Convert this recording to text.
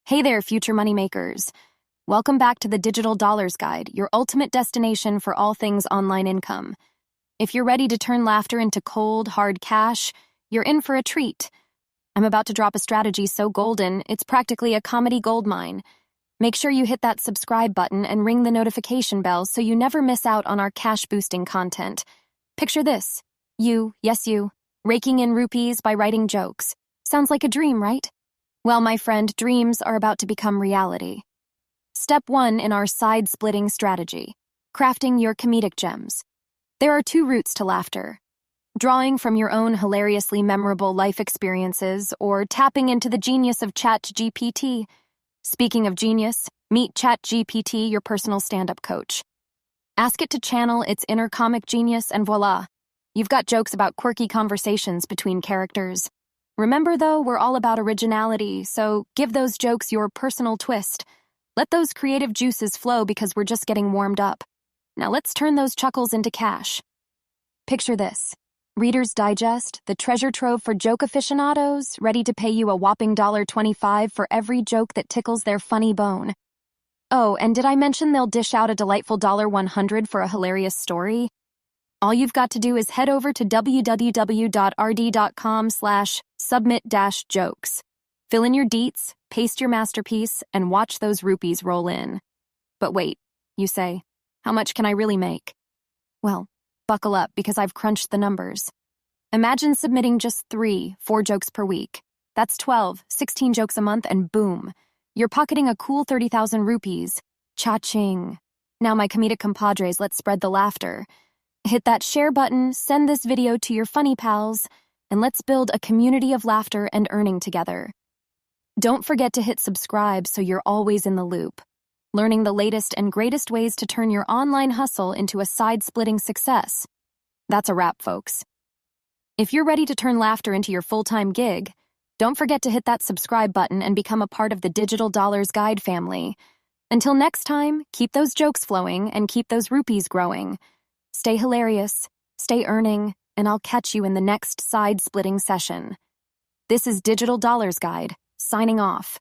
Hey there, future moneymakers. Welcome back to the Digital Dollars Guide, your ultimate destination for all things online income. If you're ready to turn laughter into cold, hard cash, you're in for a treat. I'm about to drop a strategy so golden, it's practically a comedy goldmine. Make sure you hit that subscribe button and ring the notification bell so you never miss out on our cash-boosting content. Picture this. You, yes you, raking in rupees by writing jokes. Sounds like a dream, right? Well, my friend, dreams are about to become reality. Step 1 in our side-splitting strategy, crafting your comedic gems. There are 2 routes to laughter: drawing from your own hilariously memorable life experiences or tapping into the genius of ChatGPT. Speaking of genius, meet ChatGPT, your personal stand-up coach. Ask it to channel its inner comic genius and voila, you've got jokes about quirky conversations between characters. Remember, though, we're all about originality, so give those jokes your personal twist. Let those creative juices flow because we're just getting warmed up. Now let's turn those chuckles into cash. Picture this. Reader's Digest, the treasure trove for joke aficionados, ready to pay you a whopping $1.25 for every joke that tickles their funny bone. Oh, and did I mention they'll dish out a delightful $100 for a hilarious story? All you've got to do is head over to www.rd.com/submit-jokes. Fill in your deets, paste your masterpiece, and watch those rupees roll in. But wait, you say, how much can I really make? Well, buckle up because I've crunched the numbers. Imagine submitting just 3-4 jokes per week. That's 16 jokes a month, and boom, you're pocketing a cool 30,000 rupees. Cha-ching. Now, my comedic compadres, let's spread the laughter. Hit that share button, send this video to your funny pals, and let's build a community of laughter and earning together. Don't forget to hit subscribe so you're always in the loop, learning the latest and greatest ways to turn your online hustle into a side-splitting success. That's a wrap, folks. If you're ready to turn laughter into your full-time gig, don't forget to hit that subscribe button and become a part of the Digital Dollars Guide family. Until next time, keep those jokes flowing and keep those rupees growing. Stay hilarious, stay earning, and I'll catch you in the next side-splitting session. This is Digital Dollars Guide, signing off.